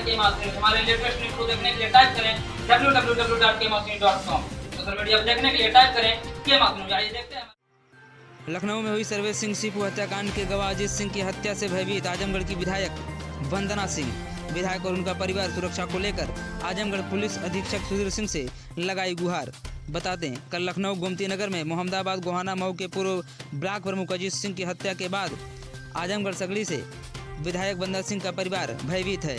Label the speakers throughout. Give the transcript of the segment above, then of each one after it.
Speaker 1: केमासनी। हमारे latest news को देखने के लिए टाइप करें www.kmasni.com। सोशल मीडिया पर देखने के लिए टाइप करें केमासनी। आइए देखते हैं।
Speaker 2: लखनऊ में हुई सर्वेश सिंह सीपू हत्याकांड के गवाह अजीत सिंह की हत्या से भयभीत आजमगढ़ की विधायक वंदना सिंह। विधायक और उनका परिवार सुरक्षा को लेकर आजमगढ़ पुलिस अधीक्षक सुधीर सिंह से लगाई गुहार। बता दें, कल लखनऊ गोमती नगर में मोहम्मदाबाद गोहाना मऊ के पूर्व ब्लॉक प्रमुख अजीत सिंह की हत्या के बाद आजमगढ़ सगड़ी से विधायक वंदना सिंह का परिवार भयभीत है।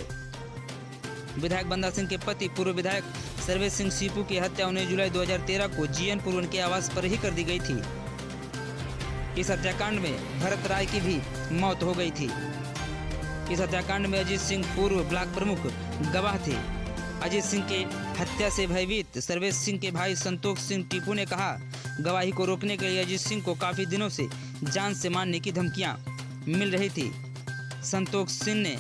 Speaker 2: विधायक वंदना सिंह के पति पूर्व विधायक सर्वेश सिंह सीपू की हत्या 19 जुलाई 2013 को जीएनपुर उनके आवास पर ही कर दी गई थी। इस हत्याकांड में भरत राय की भी मौत हो गई थी। इस हत्याकांड में अजीत सिंह पूर्व ब्लॉक प्रमुख गवाह थे। अजीत सिंह के हत्या से भयभीत सर्वेश सिंह के भाई संतोष सिंह टीपू ने कहा, गवाही को रोकने के लिए अजीत सिंह को काफी दिनों से जान से मारने की धमकियां मिल रही थी। संतोष सिंह ने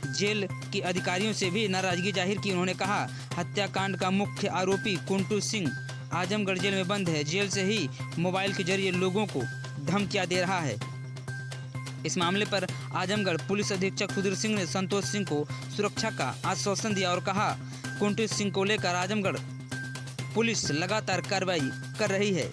Speaker 2: जेल के अधिकारियों से भी नाराजगी जाहिर की। उन्होंने कहा, हत्याकांड का मुख्य आरोपी कुंटू सिंह आजमगढ़ जेल में बंद है। जेल से ही मोबाइल के जरिए लोगों को धमकियां दे रहा है। इस मामले पर आजमगढ़ पुलिस अधीक्षक सुधीर सिंह ने संतोष सिंह को सुरक्षा का आश्वासन दिया और कहा, कुंटू सिंह को लेकर आजमगढ़ पुलिस लगातार कार्रवाई कर रही है।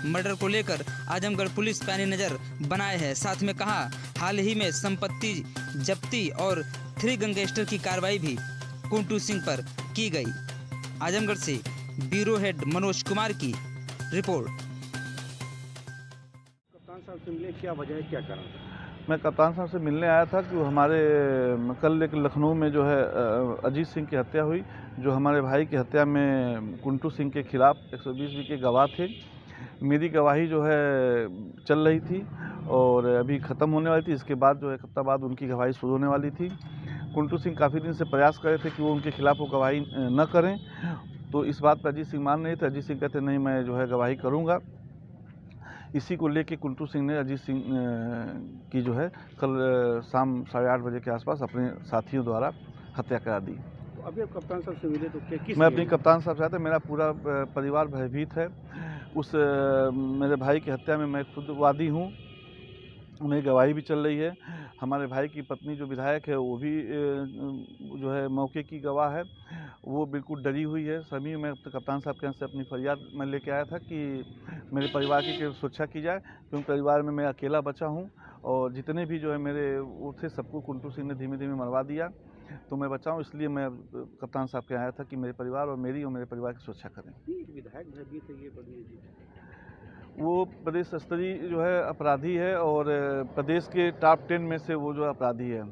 Speaker 2: मर्डर को लेकर आजमगढ़ पुलिस पैनी नजर बनाए है। साथ में कहा, हाल ही में संपत्ति जब्ती और 3 गैंगस्टर की कार्रवाई भी कुंटू सिंह पर की गई। आजमगढ़ से ब्यूरो हेड मनोज कुमार की रिपोर्ट।
Speaker 3: कप्तान साहब से मिले, क्या वजह है, क्या कारण?
Speaker 4: मैं कप्तान साहब से मिलने आया था कि हमारे कल एक लखनऊ में जो है अजीत सिंह की हत्या हुई, जो हमारे भाई की हत्या में कुंटू सिंह के खिलाफ 120 के गवाह थे। मेरी गवाही जो है चल रही थी और अभी ख़त्म होने वाली थी। इसके बाद जो है एक हफ्ता बाद उनकी गवाही शुरू होने वाली थी। कुंटू सिंह काफ़ी दिन से प्रयास कर रहे थे कि वो उनके खिलाफ वो गवाही न करें, तो इस बात पर अजीत सिंह मान नहीं थे। अजीत सिंह कहते नहीं, मैं जो है गवाही करूँगा। इसी को लेके कुंटू सिंह ने अजीत सिंह की जो है कल शाम 8:30 बजे के आसपास अपने साथियों द्वारा हत्या करा दी।
Speaker 3: तो अभी आप कप्तान साहब से मिले तो क्या किस
Speaker 4: मैं अपनी कप्तान साहब चाहते, मेरा पूरा परिवार भयभीत है। उस मेरे भाई की हत्या में मैं खुद वादी हूँ, मेरी गवाही भी चल रही है। हमारे भाई की पत्नी जो विधायक है वो भी जो है मौके की गवाह है, वो बिल्कुल डरी हुई है। सभी मैं कप्तान साहब के यहाँ से अपनी फरियाद मैं लेके आया था कि मेरे परिवार की सुरक्षा की जाए, क्योंकि परिवार में मैं अकेला बचा हूँ और जितने भी जो है मेरे वो थे सबको कुंटू सिंह ने धीमे धीमे मरवा दिया, तो मैं बचाऊँ इसलिए मैं कप्तान साहब के आया था कि मेरे परिवार और मेरे परिवार की सुरक्षा करें।
Speaker 3: विधायक भयभीत है, ये बड़ी
Speaker 4: वो प्रदेश स्तरीय जो है अपराधी है और प्रदेश के टॉप 10 में से वो जो अपराधी है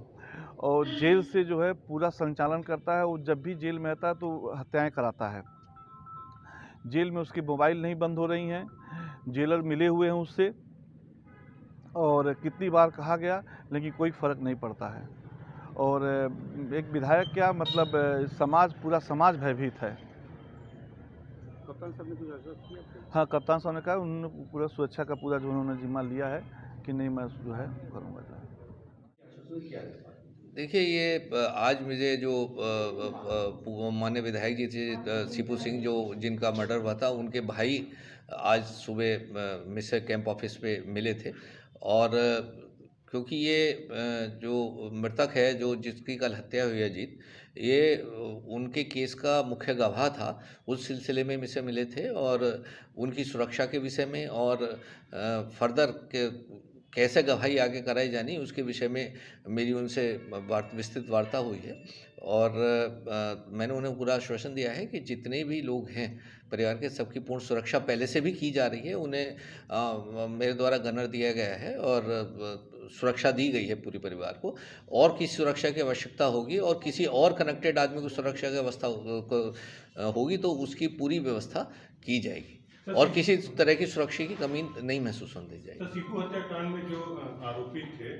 Speaker 4: और जेल से जो है पूरा संचालन करता है। वो जब भी जेल में आता है तो हत्याएं कराता है। जेल में उसकी मोबाइल नहीं बंद हो रही हैं, जेलर मिले हुए हैं उससे और कितनी बार कहा गया लेकिन कोई फ़र्क नहीं पड़ता है। और एक विधायक क्या मतलब समाज, पूरा समाज भयभीत है।
Speaker 3: कप्तान साहब ने कुछ आश्वासन किया आपको?
Speaker 4: हाँ, कप्तान साहब ने कहा उन्होंने पूरा सुरक्षा का पूरा जो उन्होंने जिम्मा लिया है कि नहीं मैं जो है करूँगा।
Speaker 5: देखिए, ये आज मुझे जो माननीय विधायक जी थे सीपू सिंह, जो जिनका मर्डर हुआ था, उनके भाई आज सुबह मिसर कैंप ऑफिस पे मिले थे और क्योंकि ये जो मृतक है, जो जिसकी कल हत्या हुई अजीत, ये उनके केस का मुख्य गवाह था। उस सिलसिले में मुझसे मिले थे और उनकी सुरक्षा के विषय में और फर्दर कैसे गवाही आगे कराई जानी उसके विषय में मेरी उनसे विस्तृत वार्ता हुई है और मैंने उन्हें पूरा आश्वासन दिया है कि जितने भी लोग हैं परिवार के, सबकी पूर्ण सुरक्षा पहले से भी की जा रही है। उन्हें मेरे द्वारा गनर दिया गया है और सुरक्षा दी गई है पूरी परिवार को। और किसी सुरक्षा की आवश्यकता होगी और किसी और कनेक्टेड आदमी को सुरक्षा की व्यवस्था होगी तो उसकी पूरी व्यवस्था की जाएगी और किसी तरह की सुरक्षा की कमी नहीं महसूस होने दी जाएगी।
Speaker 6: सीपू हत्याकांड में जो आरोपी थे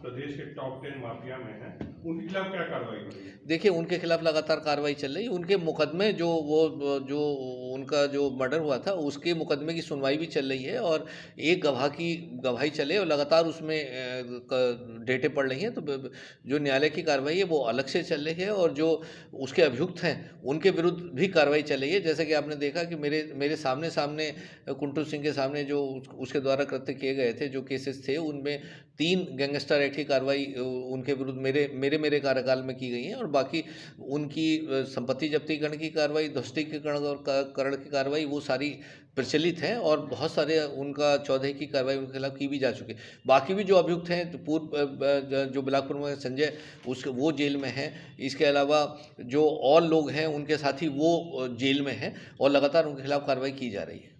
Speaker 6: प्रदेश के टॉप 10 माफिया में हैं, उनके खिलाफ क्या कार्रवाई हुई?
Speaker 5: देखिए, उनके खिलाफ लगातार कार्रवाई चल रही है। उनके मुकदमे जो उनका जो मर्डर हुआ था उसके मुकदमे की सुनवाई भी चल रही है और एक गवाह की गवाही चले और लगातार उसमें डेटें पड़ रही हैं, तो जो न्यायालय की कार्रवाई है वो अलग से चल रही है और जो उसके अभियुक्त हैं उनके विरुद्ध भी कार्रवाई चल रही है। जैसे कि आपने देखा कि मेरे सामने कुंटू सिंह के सामने जो उसके द्वारा कृत्य किए गए थे, जो केसेस थे, उनमें 3 गैंगस्टर एक्ट की कार्रवाई उनके विरुद्ध मेरे मेरे कार्यकाल में की गई हैं, और बाकी उनकी संपत्ति जब्तीकरण की कार्रवाई, ध्वस्तीकरण और करण की कार्रवाई वो सारी प्रचलित हैं, और बहुत सारे उनका 14 की कार्रवाई उनके खिलाफ की भी जा चुकी है। बाकी भी जो अभियुक्त हैं, तो पूर्व जो बिलासपुर में संजय वो जेल में हैं। इसके अलावा जो और लोग हैं उनके साथी वो जेल में हैं, और लगातार उनके खिलाफ कार्रवाई की जा रही है।